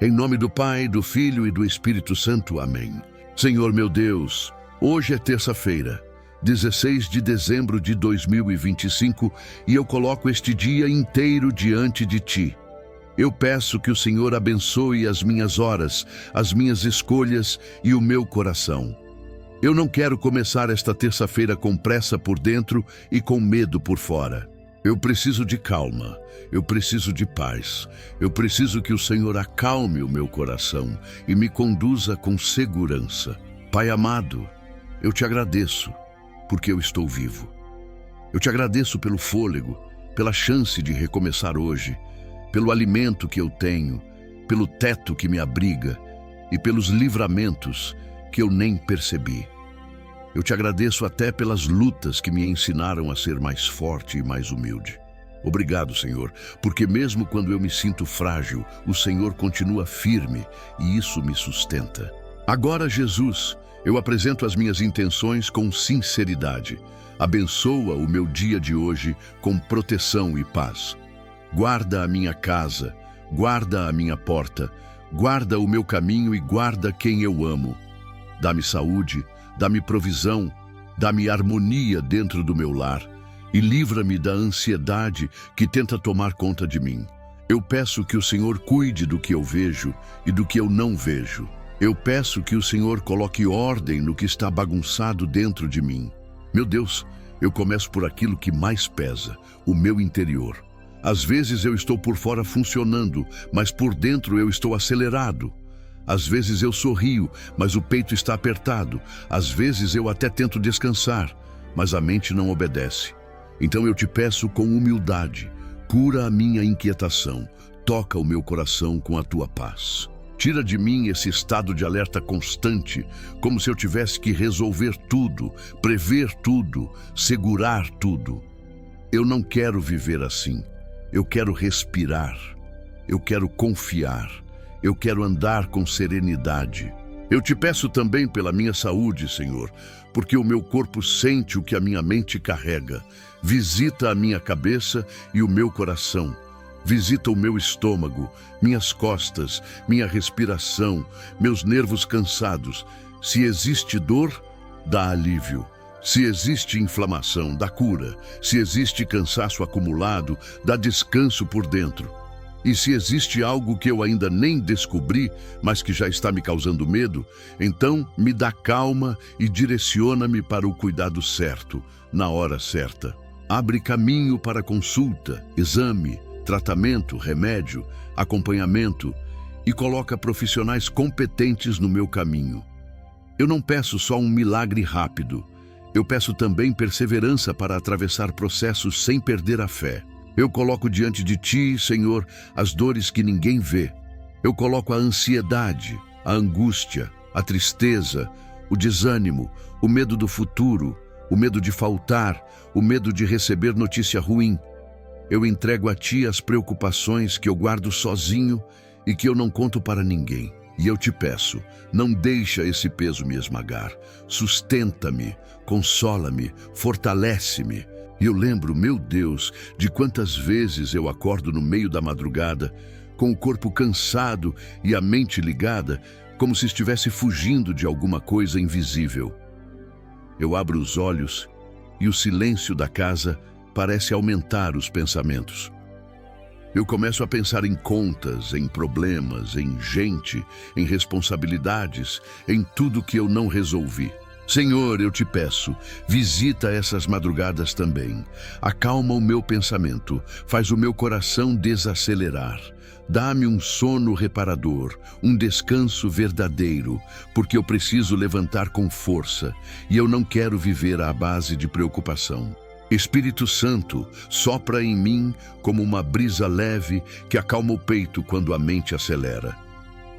Em nome do Pai, do Filho e do Espírito Santo. Amém. Senhor meu Deus, hoje é terça-feira, 16 de dezembro de 2025, e eu coloco este dia inteiro diante de Ti. Eu peço que o Senhor abençoe as minhas horas, as minhas escolhas e o meu coração. Eu não quero começar esta terça-feira com pressa por dentro e com medo por fora. Eu preciso de calma, eu preciso de paz, eu preciso que o Senhor acalme o meu coração e me conduza com segurança. Pai amado, eu te agradeço porque eu estou vivo. Eu te agradeço pelo fôlego, pela chance de recomeçar hoje, pelo alimento que eu tenho, pelo teto que me abriga e pelos livramentos que eu nem percebi. Eu te agradeço até pelas lutas que me ensinaram a ser mais forte e mais humilde. Obrigado, Senhor, porque mesmo quando eu me sinto frágil, o Senhor continua firme e isso me sustenta. Agora, Jesus, eu apresento as minhas intenções com sinceridade. Abençoa o meu dia de hoje com proteção e paz. Guarda a minha casa, guarda a minha porta, guarda o meu caminho e guarda quem eu amo. Dá-me saúde, dá-me provisão, dá-me harmonia dentro do meu lar e livra-me da ansiedade que tenta tomar conta de mim. Eu peço que o Senhor cuide do que eu vejo e do que eu não vejo. Eu peço que o Senhor coloque ordem no que está bagunçado dentro de mim. Meu Deus, eu começo por aquilo que mais pesa, o meu interior. Às vezes eu estou por fora funcionando, mas por dentro eu estou acelerado. Às vezes eu sorrio, mas o peito está apertado. Às vezes eu até tento descansar, mas a mente não obedece. Então eu te peço com humildade, cura a minha inquietação, toca o meu coração com a tua paz. Tira de mim esse estado de alerta constante, como se eu tivesse que resolver tudo, prever tudo, segurar tudo. Eu não quero viver assim. Eu quero respirar. Eu quero confiar. Eu quero andar com serenidade. Eu te peço também pela minha saúde, Senhor, porque o meu corpo sente o que a minha mente carrega. Visita a minha cabeça e o meu coração. Visita o meu estômago, minhas costas, minha respiração, meus nervos cansados. Se existe dor, dá alívio. Se existe inflamação, dá cura. Se existe cansaço acumulado, dá descanso por dentro. E se existe algo que eu ainda nem descobri, mas que já está me causando medo, então me dá calma e direciona-me para o cuidado certo, na hora certa. Abre caminho para consulta, exame, tratamento, remédio, acompanhamento e coloca profissionais competentes no meu caminho. Eu não peço só um milagre rápido, eu peço também perseverança para atravessar processos sem perder a fé. Eu coloco diante de Ti, Senhor, as dores que ninguém vê. Eu coloco a ansiedade, a angústia, a tristeza, o desânimo, o medo do futuro, o medo de faltar, o medo de receber notícia ruim. Eu entrego a Ti as preocupações que eu guardo sozinho e que eu não conto para ninguém. E eu te peço, não deixa esse peso me esmagar. Sustenta-me, consola-me, fortalece-me. E eu lembro, meu Deus, de quantas vezes eu acordo no meio da madrugada, com o corpo cansado e a mente ligada, como se estivesse fugindo de alguma coisa invisível. Eu abro os olhos e o silêncio da casa parece aumentar os pensamentos. Eu começo a pensar em contas, em problemas, em gente, em responsabilidades, em tudo que eu não resolvi. Senhor, eu te peço, visita essas madrugadas também. Acalma o meu pensamento, faz o meu coração desacelerar. Dá-me um sono reparador, um descanso verdadeiro, porque eu preciso levantar com força e eu não quero viver à base de preocupação. Espírito Santo, sopra em mim como uma brisa leve que acalma o peito quando a mente acelera.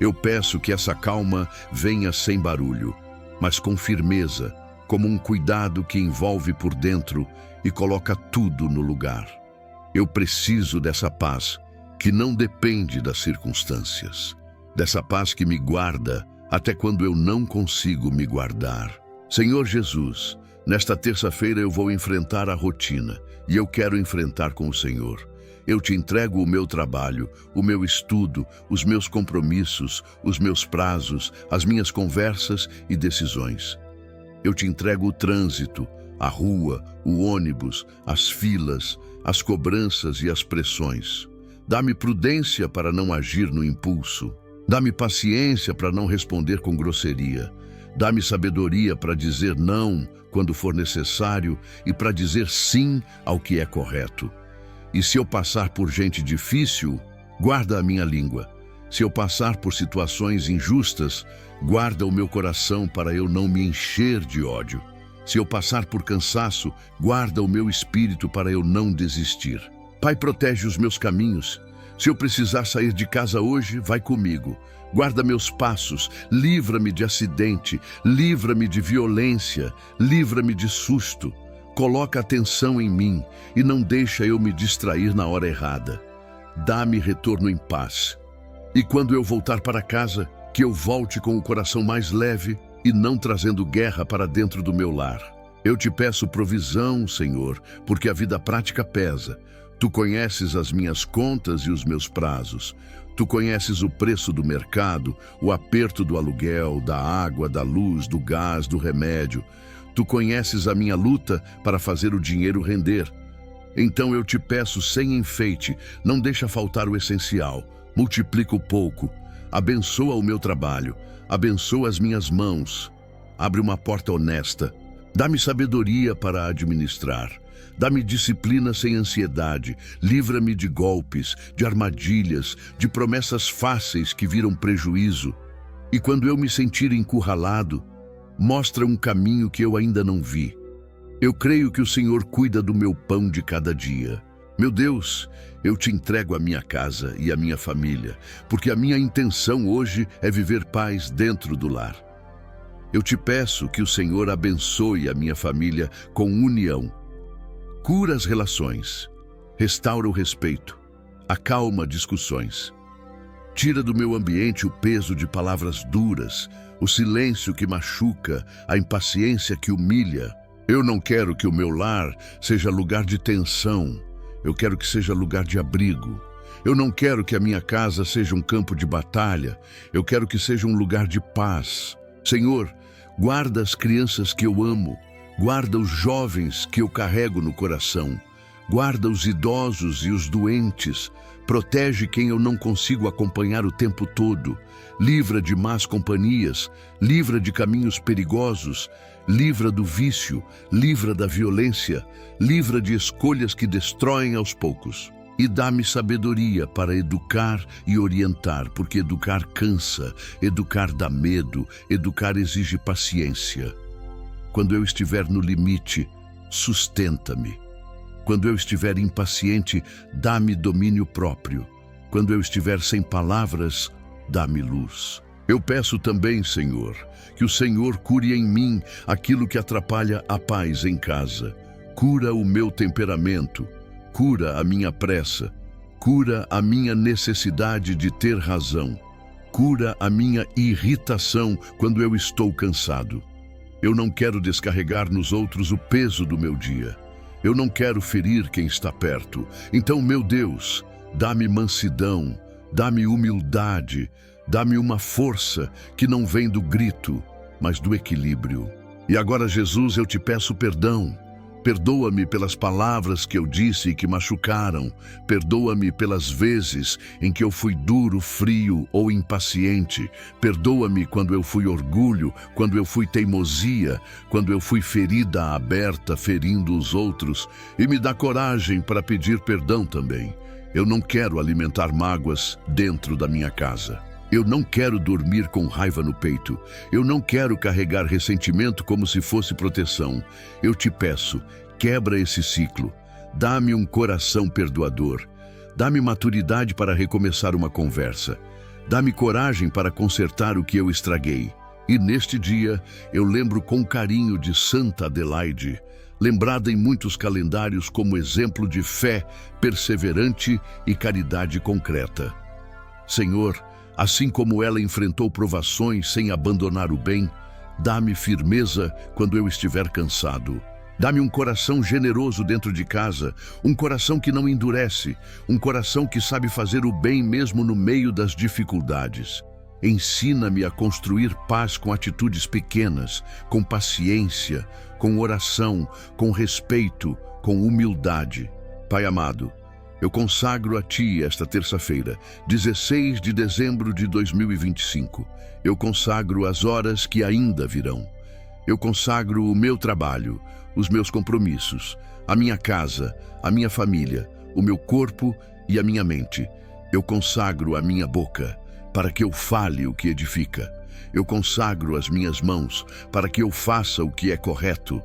Eu peço que essa calma venha sem barulho, mas com firmeza, como um cuidado que envolve por dentro e coloca tudo no lugar. Eu preciso dessa paz que não depende das circunstâncias, dessa paz que me guarda até quando eu não consigo me guardar. Senhor Jesus, nesta terça-feira eu vou enfrentar a rotina e eu quero enfrentar com o Senhor. Eu te entrego o meu trabalho, o meu estudo, os meus compromissos, os meus prazos, as minhas conversas e decisões. Eu te entrego o trânsito, a rua, o ônibus, as filas, as cobranças e as pressões. Dá-me prudência para não agir no impulso. Dá-me paciência para não responder com grosseria. Dá-me sabedoria para dizer não quando for necessário e para dizer sim ao que é correto. E se eu passar por gente difícil, guarda a minha língua. Se eu passar por situações injustas, guarda o meu coração para eu não me encher de ódio. Se eu passar por cansaço, guarda o meu espírito para eu não desistir. Pai, protege os meus caminhos. Se eu precisar sair de casa hoje, vai comigo. Guarda meus passos, livra-me de acidente, livra-me de violência, livra-me de susto. Coloca atenção em mim e não deixa eu me distrair na hora errada. Dá-me retorno em paz. E quando eu voltar para casa, que eu volte com o coração mais leve e não trazendo guerra para dentro do meu lar. Eu te peço provisão, Senhor, porque a vida prática pesa. Tu conheces as minhas contas e os meus prazos. Tu conheces o preço do mercado, o aperto do aluguel, da água, da luz, do gás, do remédio. Tu conheces a minha luta para fazer o dinheiro render. Então eu te peço sem enfeite, não deixa faltar o essencial. Multiplica o pouco. Abençoa o meu trabalho. Abençoa as minhas mãos. Abre uma porta honesta. Dá-me sabedoria para administrar. Dá-me disciplina sem ansiedade. Livra-me de golpes, de armadilhas, de promessas fáceis que viram prejuízo. E quando eu me sentir encurralado, mostra um caminho que eu ainda não vi. Eu creio que o Senhor cuida do meu pão de cada dia. Meu Deus, eu te entrego a minha casa e a minha família, porque a minha intenção hoje é viver paz dentro do lar. Eu te peço que o Senhor abençoe a minha família com união. Cura as relações, restaura o respeito, acalma discussões. Tira do meu ambiente o peso de palavras duras, o silêncio que machuca, a impaciência que humilha. Eu não quero que o meu lar seja lugar de tensão. Eu quero que seja lugar de abrigo. Eu não quero que a minha casa seja um campo de batalha. Eu quero que seja um lugar de paz. Senhor, guarda as crianças que eu amo. Guarda os jovens que eu carrego no coração. Guarda os idosos e os doentes. Protege quem eu não consigo acompanhar o tempo todo. Livra de más companhias. Livra de caminhos perigosos. Livra do vício. Livra da violência. Livra de escolhas que destroem aos poucos. E dá-me sabedoria para educar e orientar, porque educar cansa, educar dá medo, educar exige paciência. Quando eu estiver no limite, sustenta-me. Quando eu estiver impaciente, dá-me domínio próprio. Quando eu estiver sem palavras, dá-me luz. Eu peço também, Senhor, que o Senhor cure em mim aquilo que atrapalha a paz em casa. Cura o meu temperamento, cura a minha pressa, cura a minha necessidade de ter razão, cura a minha irritação quando eu estou cansado. Eu não quero descarregar nos outros o peso do meu dia. Eu não quero ferir quem está perto. Então, meu Deus, dá-me mansidão, dá-me humildade, dá-me uma força que não vem do grito, mas do equilíbrio. E agora, Jesus, eu te peço perdão. Perdoa-me pelas palavras que eu disse e que machucaram. Perdoa-me pelas vezes em que eu fui duro, frio ou impaciente. Perdoa-me quando eu fui orgulho, quando eu fui teimosia, quando eu fui ferida aberta, ferindo os outros. E me dá coragem para pedir perdão também. Eu não quero alimentar mágoas dentro da minha casa. Eu não quero dormir com raiva no peito. Eu não quero carregar ressentimento como se fosse proteção. Eu te peço, quebra esse ciclo. Dá-me um coração perdoador. Dá-me maturidade para recomeçar uma conversa. Dá-me coragem para consertar o que eu estraguei. E neste dia, eu lembro com carinho de Santa Adelaide, lembrada em muitos calendários como exemplo de fé perseverante e caridade concreta. Senhor, assim como ela enfrentou provações sem abandonar o bem, dá-me firmeza quando eu estiver cansado. Dá-me um coração generoso dentro de casa, um coração que não endurece, um coração que sabe fazer o bem mesmo no meio das dificuldades. Ensina-me a construir paz com atitudes pequenas, com paciência, com oração, com respeito, com humildade. Pai amado, eu consagro a Ti esta terça-feira, 16 de dezembro de 2025. Eu consagro as horas que ainda virão. Eu consagro o meu trabalho, os meus compromissos, a minha casa, a minha família, o meu corpo e a minha mente. Eu consagro a minha boca, para que eu fale o que edifica. Eu consagro as minhas mãos, para que eu faça o que é correto.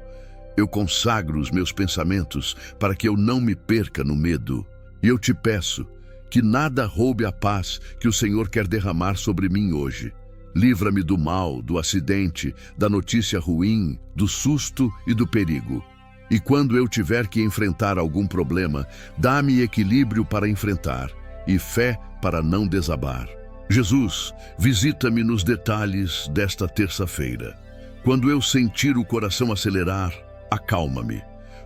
Eu consagro os meus pensamentos, para que eu não me perca no medo. E eu te peço que nada roube a paz que o Senhor quer derramar sobre mim hoje. Livra-me do mal, do acidente, da notícia ruim, do susto e do perigo. E quando eu tiver que enfrentar algum problema, dá-me equilíbrio para enfrentar e fé para não desabar. Jesus, visita-me nos detalhes desta terça-feira. Quando eu sentir o coração acelerar, acalma-me.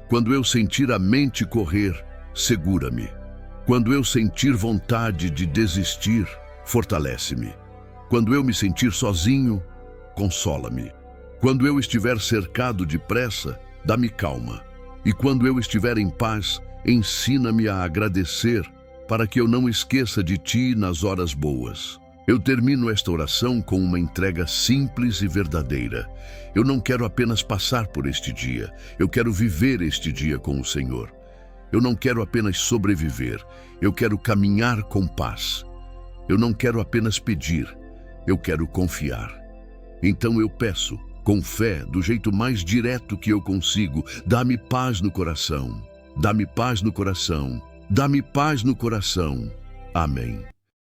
Quando eu sentir a mente correr, segura-me. Quando eu sentir vontade de desistir, fortalece-me. Quando eu me sentir sozinho, consola-me. Quando eu estiver cercado de pressa, dá-me calma. E quando eu estiver em paz, ensina-me a agradecer, para que eu não esqueça de Ti nas horas boas. Eu termino esta oração com uma entrega simples e verdadeira. Eu não quero apenas passar por este dia, eu quero viver este dia com o Senhor. Eu não quero apenas sobreviver, eu quero caminhar com paz. Eu não quero apenas pedir, eu quero confiar. Então eu peço, com fé, do jeito mais direto que eu consigo, dá-me paz no coração. Dá-me paz no coração. Dá-me paz no coração. Amém.